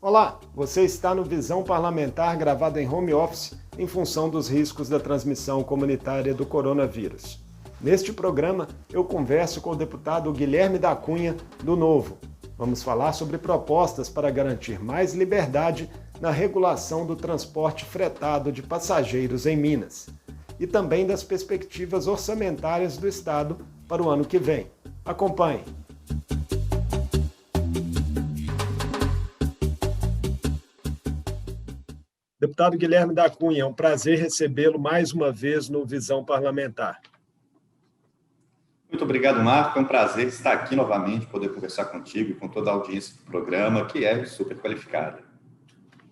Olá, você está no Visão Parlamentar gravado em home office em função dos riscos da transmissão comunitária do coronavírus. Neste programa, eu converso com o deputado Guilherme da Cunha, do Novo. Vamos falar sobre propostas para garantir mais liberdade na regulação do transporte fretado de passageiros em Minas e também das perspectivas orçamentárias do Estado para o ano que vem. Acompanhe! Deputado Guilherme da Cunha, é um prazer recebê-lo mais uma vez no Visão Parlamentar. Muito obrigado, Marco. É um prazer estar aqui novamente, poder conversar contigo e com toda a audiência do programa, que é super qualificada.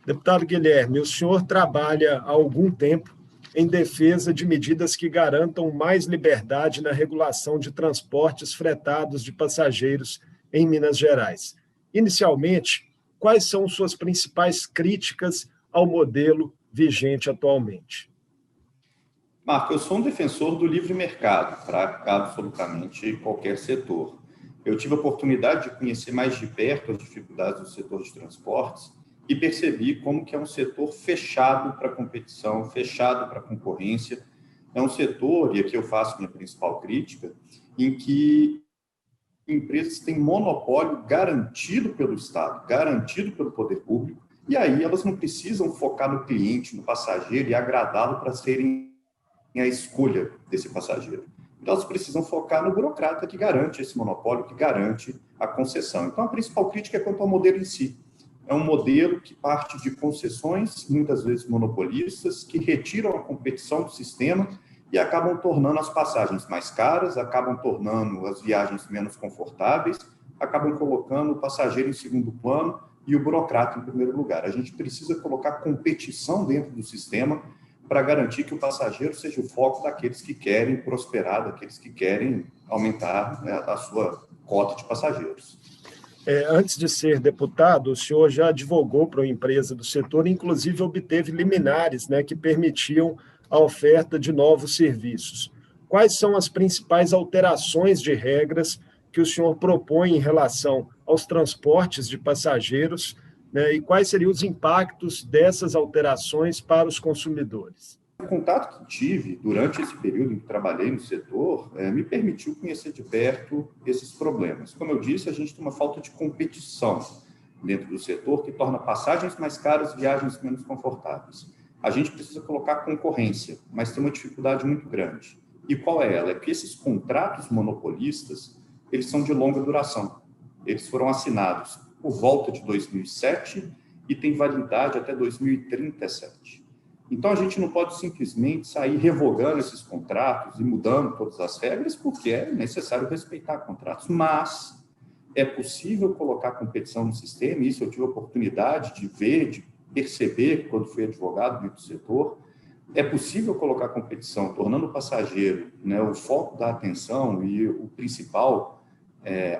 Deputado Guilherme, o senhor trabalha há algum tempo em defesa de medidas que garantam mais liberdade na regulação de transportes fretados de passageiros em Minas Gerais. Inicialmente, quais são suas principais críticas ao modelo vigente atualmente? Marco, eu sou um defensor do livre mercado para absolutamente qualquer setor. Eu tive a oportunidade de conhecer mais de perto as dificuldades do setor de transportes e percebi como que é um setor fechado para competição, fechado para concorrência. É um setor, e aqui eu faço minha principal crítica, em que empresas têm monopólio garantido pelo Estado, garantido pelo poder público, e aí elas não precisam focar no cliente, no passageiro e agradá-lo para serem a escolha desse passageiro. Então, elas precisam focar no burocrata que garante esse monopólio, que garante a concessão. Então, a principal crítica é quanto ao modelo em si. É um modelo que parte de concessões, muitas vezes monopolistas, que retiram a competição do sistema e acabam tornando as passagens mais caras, acabam tornando as viagens menos confortáveis, acabam colocando o passageiro em segundo plano e o burocrata em primeiro lugar. A gente precisa colocar competição dentro do sistema para garantir que o passageiro seja o foco daqueles que querem prosperar, daqueles que querem aumentar, né, a sua cota de passageiros. Antes de ser deputado, o senhor já advogou para uma empresa do setor, inclusive obteve liminares, né, que permitiam a oferta de novos serviços. Quais são as principais alterações de regras que o senhor propõe em relação aos transportes de passageiros, né, e quais seriam os impactos dessas alterações para os consumidores? O contato que tive durante esse período em que trabalhei no setor me permitiu conhecer de perto esses problemas. Como eu disse, a gente tem uma falta de competição dentro do setor que torna passagens mais caras, viagens menos confortáveis. A gente precisa colocar concorrência, mas tem uma dificuldade muito grande. E qual é ela? É que esses contratos monopolistas, eles são de longa duração. Eles foram assinados por volta de 2007 e têm validade até 2037. Então, a gente não pode simplesmente sair revogando esses contratos e mudando todas as regras, porque é necessário respeitar contratos. Mas é possível colocar competição no sistema, e isso eu tive a oportunidade de ver, de perceber quando fui advogado dentro do setor. É possível colocar competição, tornando o passageiro, né, o foco da atenção e o principal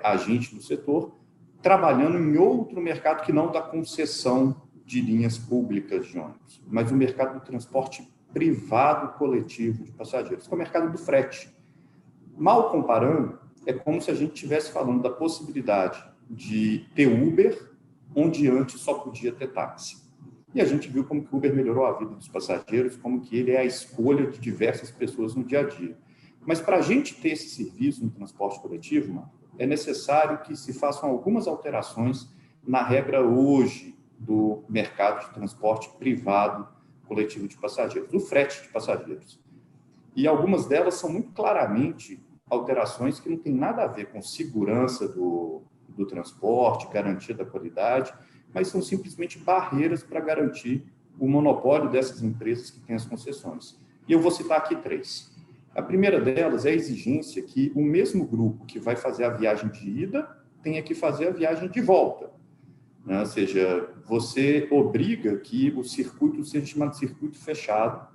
agente do setor, trabalhando em outro mercado que não da concessão de linhas públicas de ônibus, mas o mercado do transporte privado coletivo de passageiros, que é o mercado do frete. Mal comparando, é como se a gente estivesse falando da possibilidade de ter Uber, onde antes só podia ter táxi. E a gente viu como que o Uber melhorou a vida dos passageiros, como que ele é a escolha de diversas pessoas no dia a dia. Mas para a gente ter esse serviço no transporte coletivo, Marco, é necessário que se façam algumas alterações na regra hoje do mercado de transporte privado coletivo de passageiros, do frete de passageiros. E algumas delas são muito claramente alterações que não têm nada a ver com segurança do transporte, garantia da qualidade, mas são simplesmente barreiras para garantir o monopólio dessas empresas que têm as concessões. E eu vou citar aqui 3. A primeira delas é a exigência que o mesmo grupo que vai fazer a viagem de ida tenha que fazer a viagem de volta. Ou seja, você obriga que o circuito seja chamado de circuito fechado.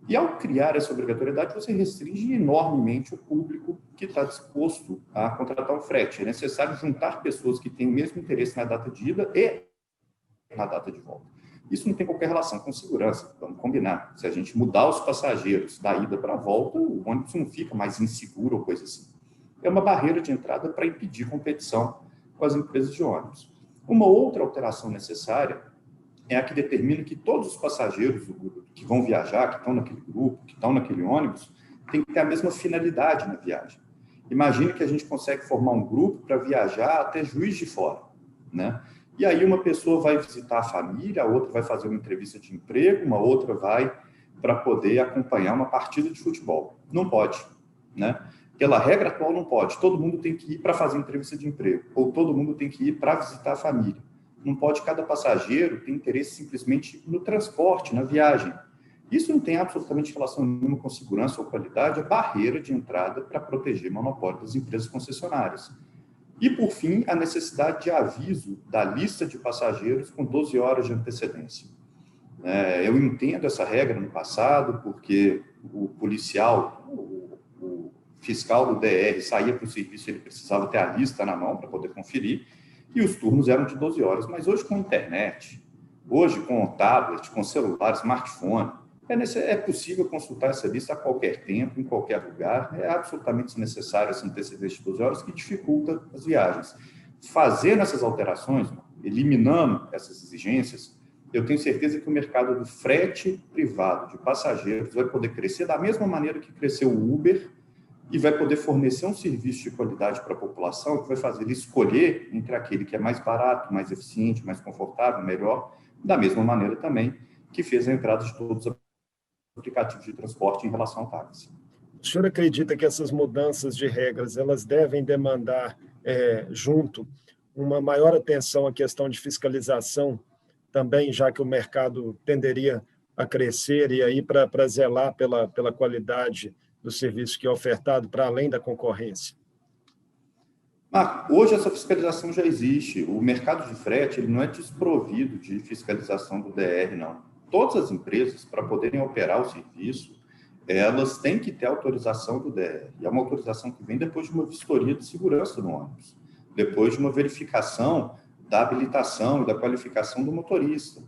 E, ao criar essa obrigatoriedade, você restringe enormemente o público que está disposto a contratar um frete. É necessário juntar pessoas que têm o mesmo interesse na data de ida e na data de volta. Isso não tem qualquer relação com segurança, vamos combinar. Se a gente mudar os passageiros da ida para a volta, o ônibus não fica mais inseguro ou coisa assim. É uma barreira de entrada para impedir competição com as empresas de ônibus. Uma outra alteração necessária é a que determina que todos os passageiros que vão viajar, que estão naquele grupo, que estão naquele ônibus, têm que ter a mesma finalidade na viagem. Imagine que a gente consegue formar um grupo para viajar até Juiz de Fora, né? E aí uma pessoa vai visitar a família, a outra vai fazer uma entrevista de emprego, uma outra vai para poder acompanhar uma partida de futebol. Não pode, né? Pela regra atual não pode. Todo mundo tem que ir para fazer entrevista de emprego, ou todo mundo tem que ir para visitar a família. Não pode, cada passageiro ter interesse simplesmente no transporte, na viagem. Isso não tem absolutamente relação nenhuma com segurança ou qualidade, é barreira de entrada para proteger o monopólio das empresas concessionárias. E, por fim, a necessidade de aviso da lista de passageiros com 12 horas de antecedência. Eu entendo essa regra no passado, porque o policial, o fiscal do DR saía para o serviço, ele precisava ter a lista na mão para poder conferir, e os turnos eram de 12 horas. Mas hoje, com a internet, hoje com o tablet, com celular, smartphone, é possível consultar essa lista a qualquer tempo, em qualquer lugar. É absolutamente desnecessário essa antecedência de 12 horas, que dificulta as viagens. Fazendo essas alterações, eliminando essas exigências, eu tenho certeza que o mercado do frete privado de passageiros vai poder crescer da mesma maneira que cresceu o Uber, e vai poder fornecer um serviço de qualidade para a população, que vai fazer ele escolher entre aquele que é mais barato, mais eficiente, mais confortável, melhor, da mesma maneira também que fez a entrada de todos os aplicativos de transporte em relação ao táxi. O senhor acredita que essas mudanças de regras elas devem demandar, junto, uma maior atenção à questão de fiscalização também, já que o mercado tenderia a crescer e aí para zelar pela qualidade do serviço que é ofertado, para além da concorrência? Hoje essa fiscalização já existe. O mercado de frete ele não é desprovido de fiscalização do DR, não. Todas as empresas, para poderem operar o serviço, elas têm que ter autorização do DR. E é uma autorização que vem depois de uma vistoria de segurança no ônibus, depois de uma verificação da habilitação e da qualificação do motorista.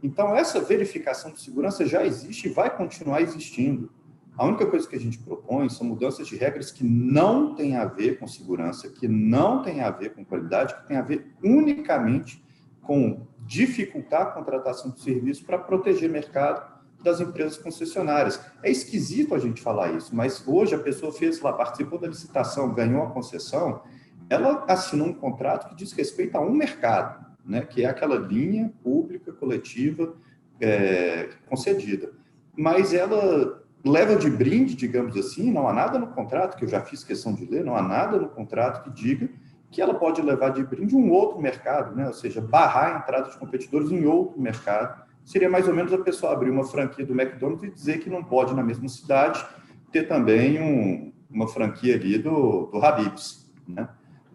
Então, essa verificação de segurança já existe e vai continuar existindo. A única coisa que a gente propõe são mudanças de regras que não têm a ver com segurança, que não têm a ver com qualidade, que têm a ver unicamente com dificultar a contratação de serviço para proteger o mercado das empresas concessionárias. É esquisito a gente falar isso, mas hoje a pessoa fez lá, participou da licitação, ganhou a concessão, ela assinou um contrato que diz respeito a um mercado, né, que é aquela linha pública, coletiva, concedida. Mas ela leva de brinde, digamos assim, não há nada no contrato, que eu já fiz questão de ler, não há nada no contrato que diga que ela pode levar de brinde um outro mercado, né? Ou seja, barrar a entrada de competidores em outro mercado. Seria mais ou menos a pessoa abrir uma franquia do McDonald's e dizer que não pode, na mesma cidade, ter também uma franquia ali do Habib's, né?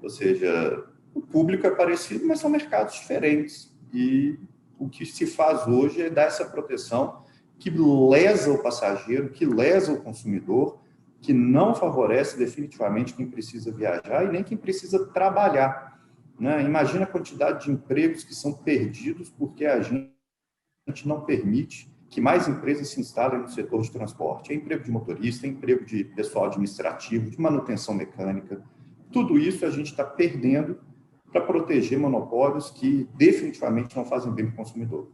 Ou seja, o público é parecido, mas são mercados diferentes. E o que se faz hoje é dar essa proteção que lesa o passageiro, que lesa o consumidor, que não favorece definitivamente quem precisa viajar e nem quem precisa trabalhar, né? Imagina a quantidade de empregos que são perdidos porque a gente não permite que mais empresas se instalem no setor de transporte. É emprego de motorista, é emprego de pessoal administrativo, de manutenção mecânica. Tudo isso a gente está perdendo para proteger monopólios que definitivamente não fazem bem para o consumidor.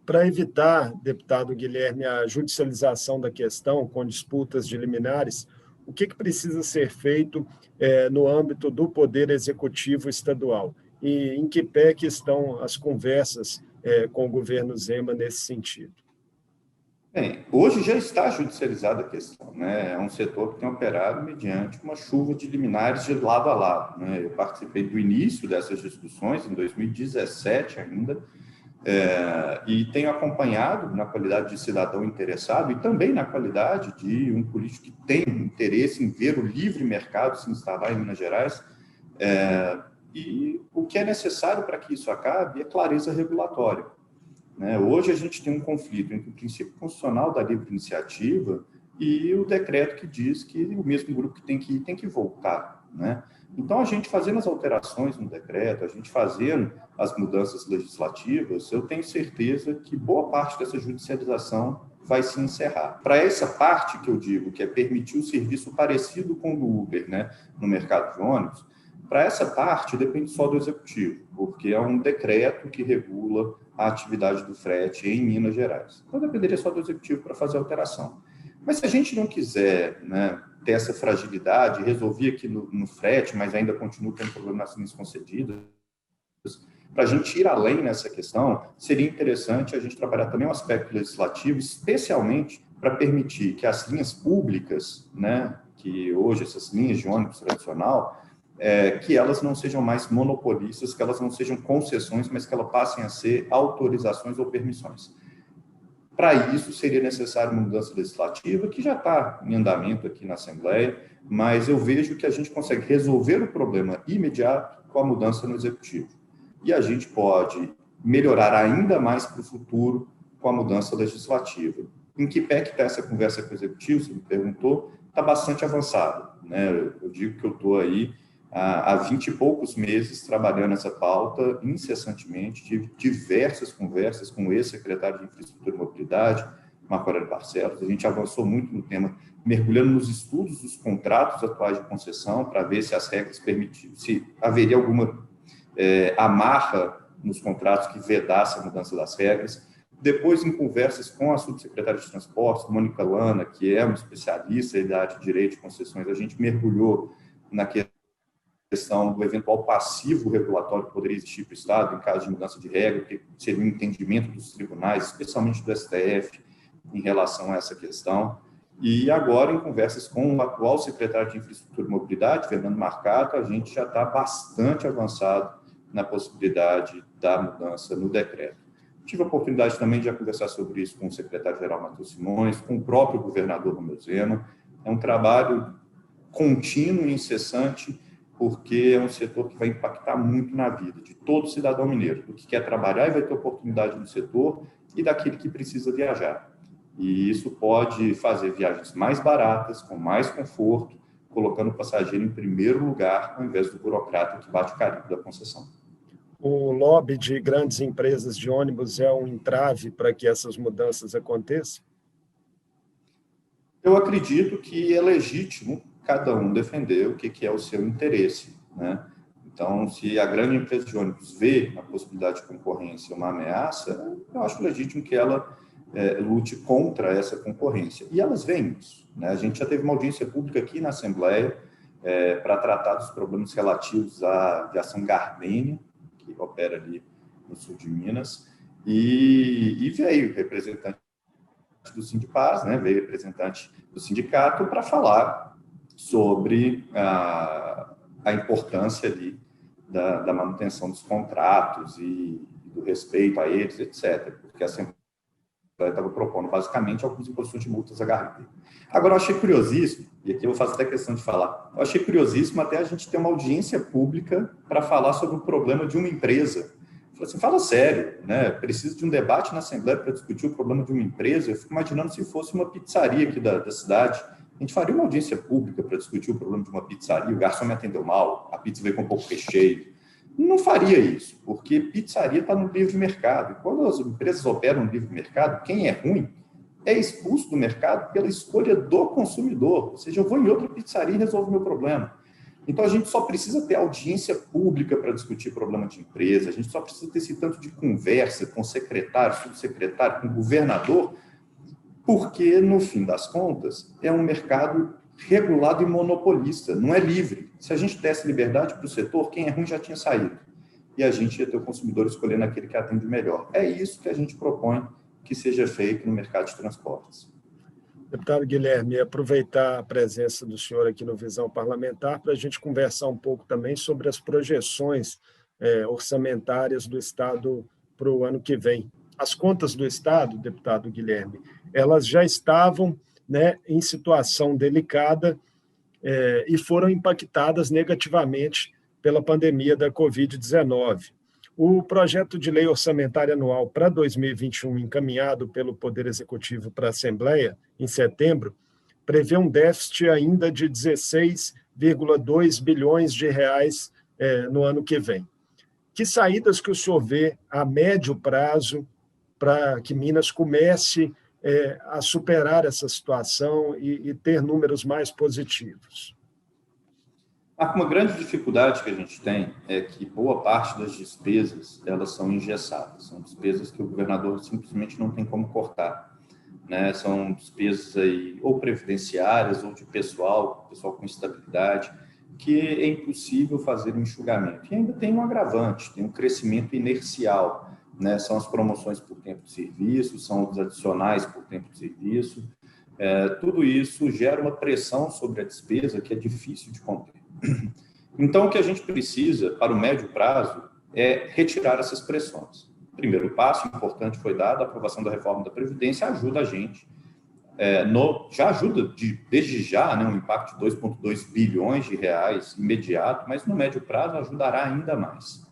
Para evitar, deputado Guilherme, a judicialização da questão com disputas de liminares, o que precisa ser feito no âmbito do Poder Executivo Estadual? E em que pé que estão as conversas com o governo Zema nesse sentido? Bem, hoje já está judicializada a questão, né? É um setor que tem operado mediante uma chuva de liminares de lado a lado, né? Eu participei do início dessas discussões, em 2017 ainda, e tenho acompanhado na qualidade de cidadão interessado e também na qualidade de um político que tem interesse em ver o livre mercado se instalar em Minas Gerais, e o que é necessário para que isso acabe é clareza regulatória, né? Hoje a gente tem um conflito entre o princípio constitucional da livre iniciativa e o decreto que diz que o mesmo grupo que tem que ir tem que voltar, né? Então, a gente fazendo as alterações no decreto, a gente fazendo as mudanças legislativas, eu tenho certeza que boa parte dessa judicialização vai se encerrar. Para essa parte que eu digo, que é permitir o serviço parecido com o do Uber, né, no mercado de ônibus, Para essa parte, depende só do Executivo, porque é um decreto que regula a atividade do frete em Minas Gerais. Então, dependeria só do Executivo para fazer a alteração. Mas se a gente não quiser, né, ter essa fragilidade, resolver aqui no frete, mas ainda continua tendo problema nas linhas concedidas, para a gente ir além nessa questão, seria interessante a gente trabalhar também o aspecto legislativo, especialmente para permitir que as linhas públicas, né, que hoje essas linhas de ônibus tradicional, que elas não sejam mais monopolistas, que elas não sejam concessões, mas que elas passem a ser autorizações ou permissões. Para isso, seria necessário uma mudança legislativa, que já está em andamento aqui na Assembleia, mas eu vejo que a gente consegue resolver o problema imediato com a mudança no Executivo. E a gente pode melhorar ainda mais para o futuro com a mudança legislativa. Em que pé que está essa conversa com o Executivo, você me perguntou, está bastante avançado, né? Eu digo que eu estou aí há 20 e poucos meses trabalhando essa pauta incessantemente, tive diversas conversas com o ex-secretário de Infraestrutura e Mobilidade, Marco Aurélio Barcelos. A gente avançou muito no tema, mergulhando nos estudos dos contratos atuais de concessão para ver se as regras permitiam, se haveria alguma amarra nos contratos que vedasse a mudança das regras. Depois, em conversas com a subsecretária de Transportes, Mônica Lana, que é uma especialista da área de direito de concessões, a gente mergulhou na questão do eventual passivo regulatório que poderia existir para o Estado em caso de mudança de regra, que seria um entendimento dos tribunais, especialmente do STF, em relação a essa questão. E agora, em conversas com o atual secretário de Infraestrutura e Mobilidade, Fernando Marcato, a gente já está bastante avançado na possibilidade da mudança no decreto. Tive a oportunidade também de conversar sobre isso com o secretário-geral Matheus Simões, com o próprio governador Romeu Zema. É um trabalho contínuo e incessante, porque é um setor que vai impactar muito na vida de todo cidadão mineiro, do que quer trabalhar e vai ter oportunidade no setor, e daquele que precisa viajar. E isso pode fazer viagens mais baratas, com mais conforto, colocando o passageiro em primeiro lugar, ao invés do burocrata que bate o carimbo da concessão. O lobby de grandes empresas de ônibus é um entrave para que essas mudanças aconteçam? Eu acredito que é legítimo cada um defender o que é o seu interesse, né? Então, se a grande empresa de ônibus vê a possibilidade de concorrência uma ameaça, eu acho legítimo que ela lute contra essa concorrência. E elas veem isso, né? A gente já teve uma audiência pública aqui na Assembleia para tratar dos problemas relativos à aviação Gardênia, que opera ali no sul de Minas, e veio representante do Sindipaz, né? Veio representante do sindicato para falar sobre a importância ali da manutenção dos contratos e do respeito a eles, etc., porque a Assembleia estava propondo, basicamente, algumas imposições de multas a Gardênia. Agora, eu achei curiosíssimo, e aqui eu faço até questão de falar, eu achei curiosíssimo até a gente ter uma audiência pública para falar sobre o problema de uma empresa. Eu falei assim, fala sério, né? Precisa de um debate na Assembleia para discutir o problema de uma empresa? Eu fico imaginando se fosse uma pizzaria aqui da cidade, a gente faria uma audiência pública para discutir o problema de uma pizzaria, o garçom me atendeu mal, a pizza veio com um pouco recheio. Não faria isso, porque pizzaria está no livre mercado. E quando as empresas operam no livre mercado, quem é ruim é expulso do mercado pela escolha do consumidor. Ou seja, eu vou em outra pizzaria e resolvo o meu problema. Então, a gente só precisa ter audiência pública para discutir problema de empresa, a gente só precisa ter esse tanto de conversa com secretário, subsecretário, com governador, porque, no fim das contas, é um mercado regulado e monopolista, não é livre. Se a gente desse liberdade para o setor, quem é ruim já tinha saído. E a gente ia ter o consumidor escolhendo aquele que atende melhor. É isso que a gente propõe que seja feito no mercado de transportes. Deputado Guilherme, aproveitar a presença do senhor aqui no Visão Parlamentar para a gente conversar um pouco também sobre as projeções orçamentárias do Estado para o ano que vem. As contas do Estado, deputado Guilherme, elas já estavam, né, em situação delicada e foram impactadas negativamente pela pandemia da Covid-19. O projeto de lei orçamentária anual para 2021, encaminhado pelo Poder Executivo para a Assembleia, em setembro, prevê um déficit ainda de 16,2 bilhões de reais no ano que vem. Que saídas que o senhor vê a médio prazo para que Minas comece a superar essa situação e ter números mais positivos? Uma grande dificuldade que a gente tem é que boa parte das despesas, elas são engessadas, são despesas que o governador simplesmente não tem como cortar, né? São despesas aí ou previdenciárias ou de pessoal com estabilidade, que é impossível fazer um enxugamento. E ainda tem um agravante, tem um crescimento inercial, né? São as promoções por tempo de serviço, são os adicionais por tempo de serviço. Tudo isso gera uma pressão sobre a despesa que é difícil de conter. Então, o que a gente precisa, para o médio prazo, é retirar essas pressões. O primeiro passo importante foi dado, a aprovação da reforma da Previdência ajuda a gente, já ajuda desde já, né, um impacto de 2,2 bilhões de reais imediato, mas no médio prazo ajudará ainda mais.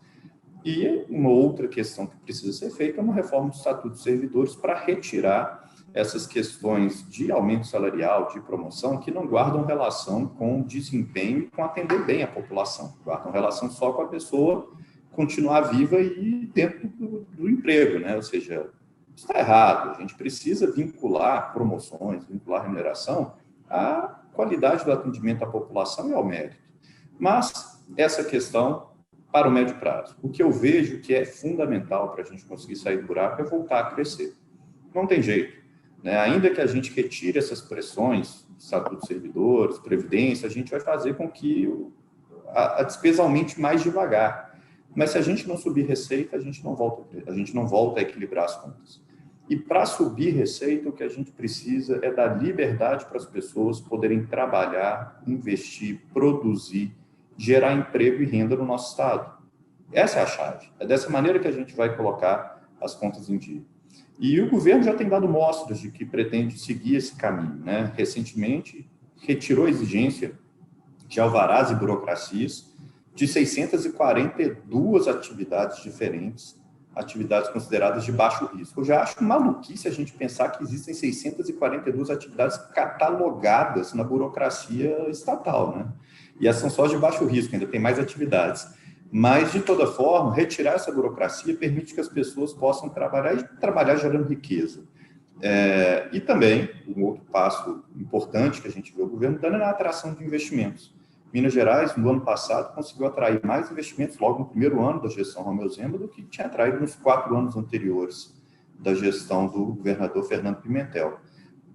E uma outra questão que precisa ser feita é uma reforma do Estatuto dos Servidores para retirar essas questões de aumento salarial, de promoção, que não guardam relação com desempenho e com atender bem a população. Guardam relação só com a pessoa continuar viva e dentro do emprego, né? Ou seja, está errado. A gente precisa vincular promoções, vincular remuneração à qualidade do atendimento à população e ao mérito. Mas essa questão para o médio prazo. O que eu vejo que é fundamental para a gente conseguir sair do buraco é voltar a crescer. Não tem jeito. Ainda que a gente retire essas pressões, Estatuto dos Servidores, Previdência, a gente vai fazer com que a despesa aumente mais devagar. Mas se a gente não subir receita, a gente não volta a equilibrar as contas. E para subir receita, o que a gente precisa é dar liberdade para as pessoas poderem trabalhar, investir, produzir, gerar emprego e renda no nosso Estado. Essa é a chave. É dessa maneira que a gente vai colocar as contas em dia. E o governo já tem dado mostras de que pretende seguir esse caminho, né? Recentemente, retirou a exigência de alvarás e burocracias de 642 atividades diferentes, atividades consideradas de baixo risco. Eu já acho maluquice a gente pensar que existem 642 atividades catalogadas na burocracia estatal, né? E essas são só de baixo risco, ainda tem mais atividades. Mas, de toda forma, retirar essa burocracia permite que as pessoas possam trabalhar gerando riqueza. E também, um outro passo importante que a gente vê o governo dando é na atração de investimentos. Minas Gerais, no ano passado, conseguiu atrair mais investimentos logo no primeiro ano da gestão Romeu Zema do que tinha atraído nos 4 anos anteriores da gestão do governador Fernando Pimentel.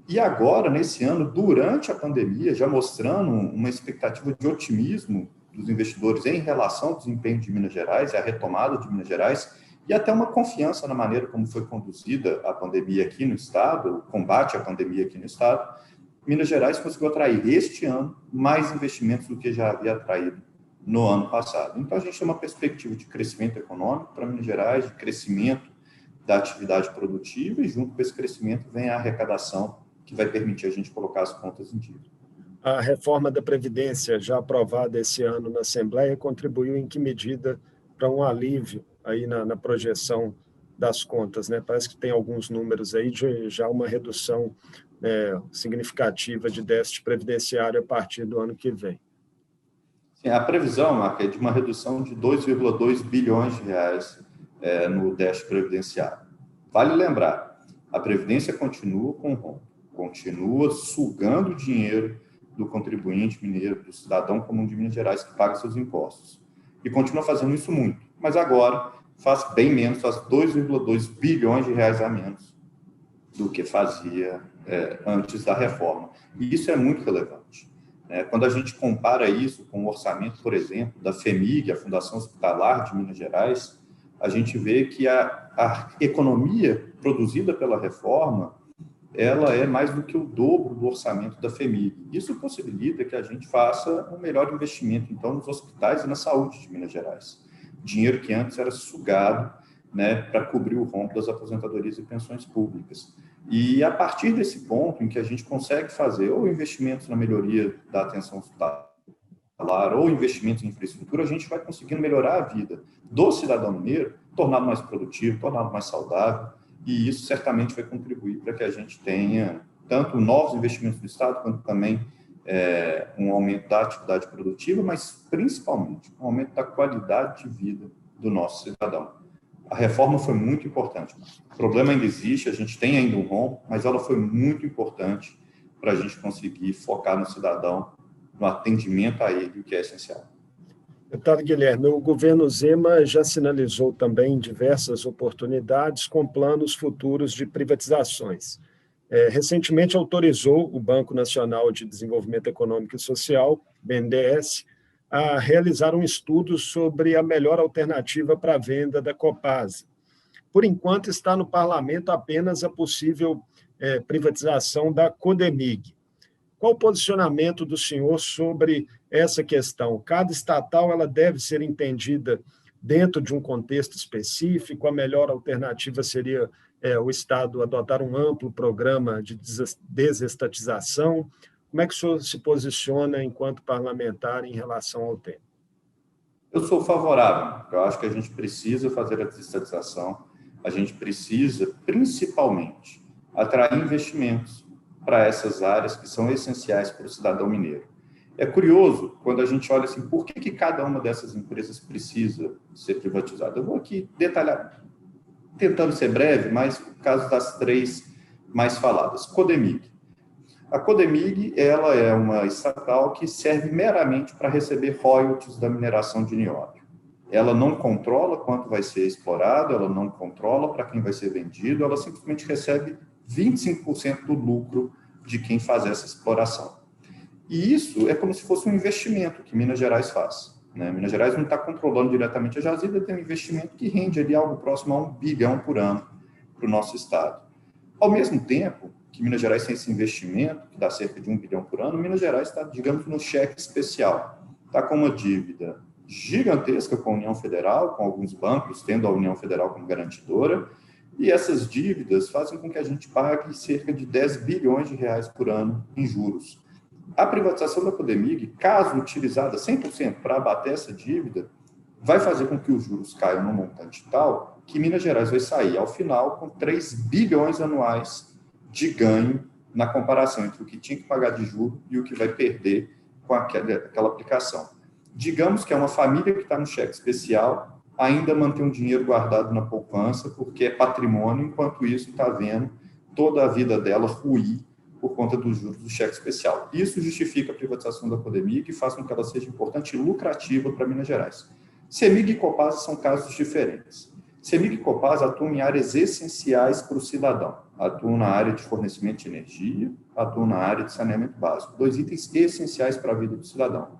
E agora, nesse ano, durante a pandemia, já mostrando uma expectativa de otimismo dos investidores em relação ao desempenho de Minas Gerais, a retomada de Minas Gerais, e até uma confiança na maneira como foi conduzida a pandemia aqui no Estado, o combate à pandemia aqui no Estado. Minas Gerais conseguiu atrair este ano mais investimentos do que já havia atraído no ano passado. Então, a gente tem uma perspectiva de crescimento econômico para Minas Gerais, de crescimento da atividade produtiva, e junto com esse crescimento vem a arrecadação que vai permitir a gente colocar as contas em dia. A reforma da Previdência, já aprovada esse ano na Assembleia, contribuiu em que medida para um alívio aí na projeção das contas, né? Parece que tem alguns números aí de já uma redução significativa de déficit previdenciário a partir do ano que vem. Sim, a previsão, Marco, é de uma redução de 2,2 bilhões de reais no déficit previdenciário. Vale lembrar, a Previdência continua com rombo, continua sugando dinheiro do contribuinte mineiro, do cidadão comum de Minas Gerais que paga seus impostos. E continua fazendo isso muito. Mas agora faz bem menos, faz 2,2 bilhões de reais a menos do que fazia antes da reforma. E isso é muito relevante. Quando a gente compara isso com o orçamento, por exemplo, da FHEMIG, a Fundação Hospitalar de Minas Gerais, a gente vê que a economia produzida pela reforma ela é mais do que o dobro do orçamento da FHEMIG. Isso possibilita que a gente faça um melhor investimento, então, nos hospitais e na saúde de Minas Gerais. Dinheiro que antes era sugado, né, para cobrir o rombo das aposentadorias e pensões públicas. E a partir desse ponto em que a gente consegue fazer ou investimentos na melhoria da atenção hospitalar ou investimentos em infraestrutura, a gente vai conseguindo melhorar a vida do cidadão mineiro, torná-lo mais produtivo, torná-lo mais saudável, e isso certamente vai contribuir para que a gente tenha tanto novos investimentos do Estado, quanto também um aumento da atividade produtiva, mas principalmente um aumento da qualidade de vida do nosso cidadão. A reforma foi muito importante. O problema ainda existe, a gente tem ainda um rombo, mas ela foi muito importante para a gente conseguir focar no cidadão, no atendimento a ele, o que é essencial. Deputado Guilherme, o governo Zema já sinalizou também diversas oportunidades com planos futuros de privatizações. Recentemente autorizou o Banco Nacional de Desenvolvimento Econômico e Social, BNDES, a realizar um estudo sobre a melhor alternativa para a venda da Copasa. Por enquanto, está no parlamento apenas a possível privatização da Codemig. Qual o posicionamento do senhor sobre essa questão? Cada estatal ela deve ser entendida dentro de um contexto específico, a melhor alternativa seria o Estado adotar um amplo programa de desestatização. Como é que o senhor se posiciona enquanto parlamentar em relação ao tema? Eu sou favorável. Eu acho que a gente precisa fazer a desestatização, a gente precisa, principalmente, atrair investimentos para essas áreas que são essenciais para o cidadão mineiro. É curioso, quando a gente olha assim, por que cada uma dessas empresas precisa ser privatizada? Eu vou aqui detalhar, tentando ser breve, mas o caso das três mais faladas. Codemig. A Codemig, ela é uma estatal que serve meramente para receber royalties da mineração de nióbio. Ela não controla quanto vai ser explorado, ela não controla para quem vai ser vendido, ela simplesmente recebe 25% do lucro de quem faz essa exploração. E isso é como se fosse um investimento que Minas Gerais faz. Minas Gerais não está controlando diretamente a jazida, tem um investimento que rende ali algo próximo a 1 bilhão por ano para o nosso estado. Ao mesmo tempo que Minas Gerais tem esse investimento, que dá cerca de 1 bilhão por ano, Minas Gerais está, digamos, no cheque especial. Está com uma dívida gigantesca com a União Federal, com alguns bancos tendo a União Federal como garantidora, e essas dívidas fazem com que a gente pague cerca de 10 bilhões de reais por ano em juros. A privatização da Codemig, caso utilizada 100% para abater essa dívida, vai fazer com que os juros caiam num montante tal que Minas Gerais vai sair, ao final, com 3 bilhões anuais de ganho na comparação entre o que tinha que pagar de juros e o que vai perder com aquela aplicação. Digamos que é uma família que está no cheque especial, ainda mantém um dinheiro guardado na poupança, porque é patrimônio, enquanto isso está vendo toda a vida dela ruir por conta dos juros do cheque especial. Isso justifica a privatização da Codemig e faz com que ela seja importante e lucrativa para Minas Gerais. CEMIG e Copasa são casos diferentes. CEMIG e Copasa atuam em áreas essenciais para o cidadão. Atuam na área de fornecimento de energia, atuam na área de saneamento básico. 2 itens essenciais para a vida do cidadão.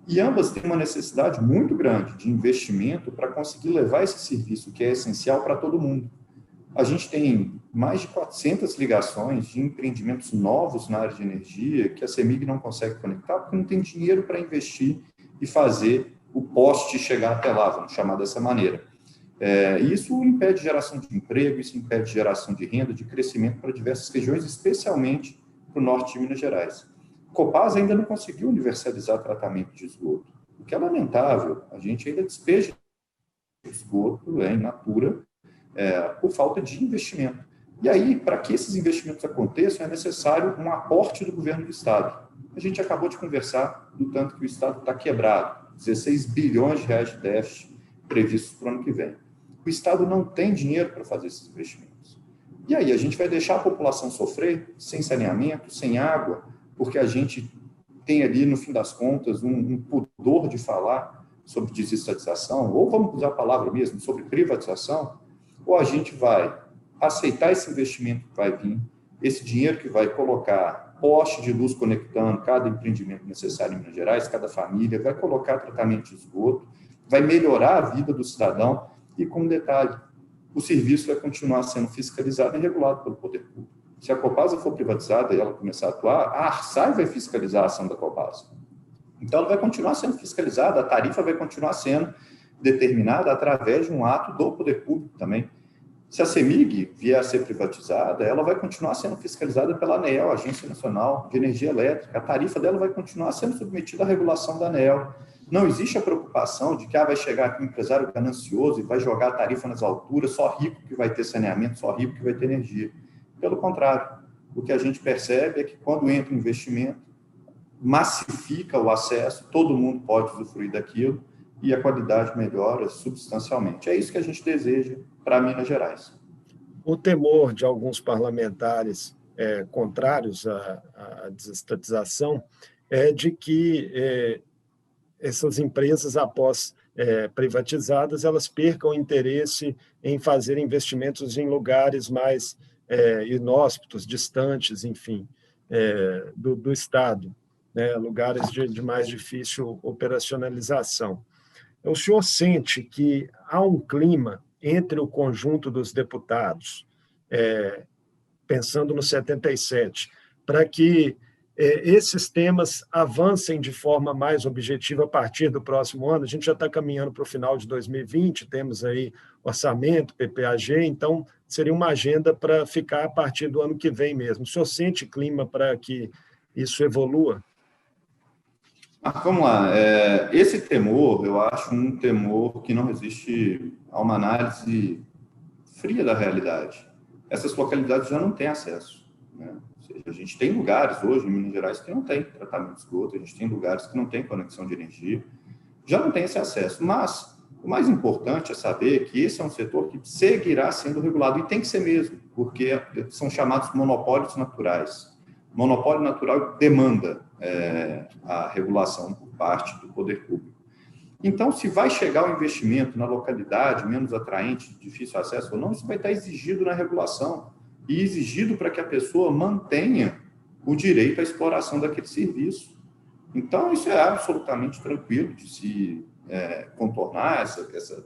E ambas têm uma necessidade muito grande de investimento para conseguir levar esse serviço que é essencial para todo mundo. A gente tem mais de 400 ligações de empreendimentos novos na área de energia que a CEMIG não consegue conectar porque não tem dinheiro para investir e fazer o poste chegar até lá, vamos chamar dessa maneira. Isso impede geração de emprego, isso impede geração de renda, de crescimento para diversas regiões, especialmente para o norte de Minas Gerais. Copasa ainda não conseguiu universalizar tratamento de esgoto, o que é lamentável. A gente ainda despeja esgoto in natura por falta de investimento. E aí, para que esses investimentos aconteçam, é necessário um aporte do governo do Estado. A gente acabou de conversar do tanto que o Estado está quebrado, 16 bilhões de reais de déficit previstos para o ano que vem. O Estado não tem dinheiro para fazer esses investimentos. E aí, a gente vai deixar a população sofrer sem saneamento, sem água, porque a gente tem ali, no fim das contas, um pudor de falar sobre desestatização, ou vamos usar a palavra mesmo, sobre privatização, ou a gente vai aceitar esse investimento que vai vir, esse dinheiro que vai colocar poste de luz conectando cada empreendimento necessário em Minas Gerais, cada família, vai colocar tratamento de esgoto, vai melhorar a vida do cidadão e, com um detalhe, o serviço vai continuar sendo fiscalizado e regulado pelo poder público. Se a Copasa for privatizada e ela começar a atuar, a Arsai vai fiscalizar a ação da Copasa. Então, ela vai continuar sendo fiscalizada, a tarifa vai continuar sendo determinada através de um ato do poder público também. Se a CEMIG vier a ser privatizada, ela vai continuar sendo fiscalizada pela ANEEL, Agência Nacional de Energia Elétrica. A tarifa dela vai continuar sendo submetida à regulação da ANEEL. Não existe a preocupação de que vai chegar aqui um empresário ganancioso e vai jogar a tarifa nas alturas, só rico que vai ter saneamento, só rico que vai ter energia. Pelo contrário, o que a gente percebe é que quando entra o investimento, massifica o acesso, todo mundo pode usufruir daquilo e a qualidade melhora substancialmente. É isso que a gente deseja para Minas Gerais. O temor de alguns parlamentares contrários à desestatização é de que essas empresas, após privatizadas, elas percam o interesse em fazer investimentos em lugares mais inóspitos, distantes, enfim, do Estado, né, lugares de mais difícil operacionalização. O senhor sente que há um clima entre o conjunto dos deputados, pensando no 77, para que esses temas avancem de forma mais objetiva a partir do próximo ano? A gente já está caminhando para o final de 2020, temos aí orçamento, PPAG, então seria uma agenda para ficar a partir do ano que vem mesmo. O senhor sente clima para que isso evolua? Vamos lá. Esse temor, eu acho um temor que não resiste a uma análise fria da realidade. Essas localidades já não têm acesso, né? Ou seja, a gente tem lugares hoje em Minas Gerais que não tem tratamento de esgoto, a gente tem lugares que não tem conexão de energia, já não tem esse acesso. Mas o mais importante é saber que esse é um setor que seguirá sendo regulado, e tem que ser mesmo, porque são chamados monopólios naturais. Monopólio natural demanda a regulação por parte do poder público. Então, se vai chegar o investimento na localidade menos atraente, de difícil acesso ou não, isso vai estar exigido na regulação e exigido para que a pessoa mantenha o direito à exploração daquele serviço. Então, isso é absolutamente tranquilo de se contornar essa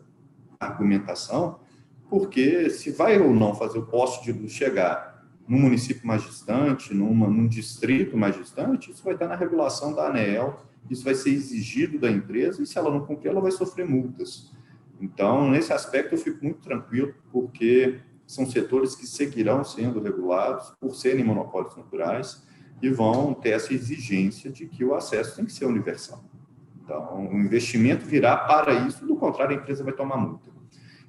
argumentação, porque se vai ou não fazer o poste de luz chegar num município mais distante, num distrito mais distante, isso vai estar na regulação da ANEEL, isso vai ser exigido da empresa, e se ela não cumprir, ela vai sofrer multas. Então, nesse aspecto, eu fico muito tranquilo, porque são setores que seguirão sendo regulados por serem monopólios naturais e vão ter essa exigência de que o acesso tem que ser universal. Então, o investimento virá para isso, do contrário, a empresa vai tomar multa.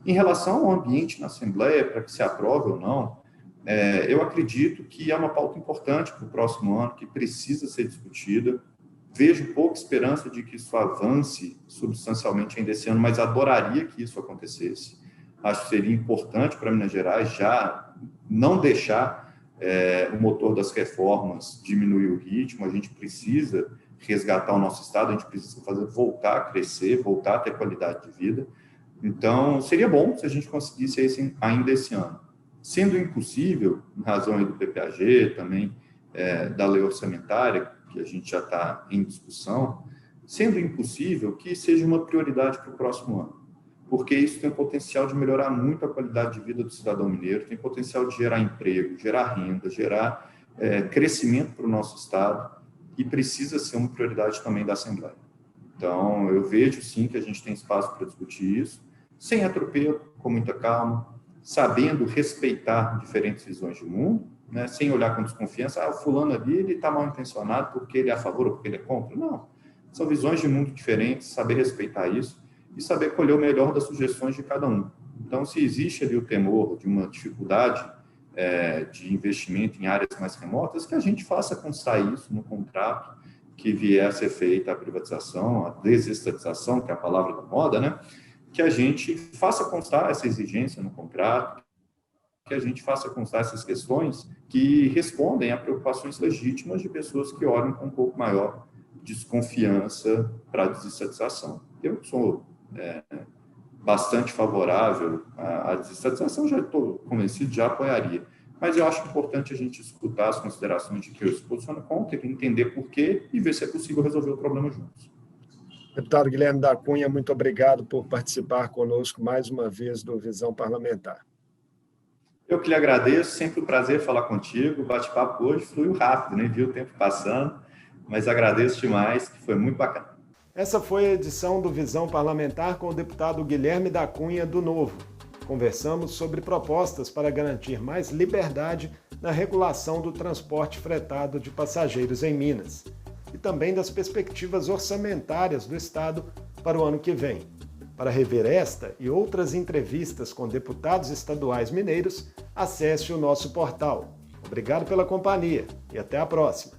Em relação ao ambiente na Assembleia, para que se aprove ou não, eu acredito que é uma pauta importante para o próximo ano, que precisa ser discutida. Vejo pouca esperança de que isso avance substancialmente ainda esse ano, mas adoraria que isso acontecesse. Acho que seria importante para Minas Gerais já não deixar o motor das reformas diminuir o ritmo. A gente precisa resgatar o nosso Estado, a gente precisa voltar a crescer, voltar a ter qualidade de vida. Então, seria bom se a gente conseguisse isso ainda esse ano. Sendo impossível, em razão aí do PPAG, também da lei orçamentária, que a gente já está em discussão, sendo impossível que seja uma prioridade para o próximo ano, porque isso tem o potencial de melhorar muito a qualidade de vida do cidadão mineiro, tem potencial de gerar emprego, gerar renda, gerar crescimento para o nosso Estado, e precisa ser uma prioridade também da Assembleia. Então, eu vejo, sim, que a gente tem espaço para discutir isso, sem atropelo, com muita calma, sabendo respeitar diferentes visões de mundo, né, sem olhar com desconfiança, o fulano ali ele está mal intencionado porque ele é a favor ou porque ele é contra. Não, são visões de mundo diferentes, saber respeitar isso e saber colher o melhor das sugestões de cada um. Então, se existe ali o temor de uma dificuldade de investimento em áreas mais remotas, que a gente faça constar isso no contrato que vier a ser feita a privatização, a desestatização, que é a palavra da moda, né? Que a gente faça constar essa exigência no contrato, que a gente faça constar essas questões que respondem a preocupações legítimas de pessoas que olham com um pouco maior desconfiança para a desestatização. Eu sou bastante favorável à desestatização, já estou convencido, já apoiaria. Mas eu acho importante a gente escutar as considerações de quem se posiciona contra, entender por quê e ver se é possível resolver o problema juntos. Deputado Guilherme da Cunha, muito obrigado por participar conosco mais uma vez do Visão Parlamentar. Eu que lhe agradeço, sempre um prazer falar contigo. O bate-papo hoje fluiu rápido, nem viu o tempo passando, mas agradeço demais, que foi muito bacana. Essa foi a edição do Visão Parlamentar com o deputado Guilherme da Cunha, do Novo. Conversamos sobre propostas para garantir mais liberdade na regulação do transporte fretado de passageiros em Minas e também das perspectivas orçamentárias do Estado para o ano que vem. Para rever esta e outras entrevistas com deputados estaduais mineiros, acesse o nosso portal. Obrigado pela companhia e até a próxima.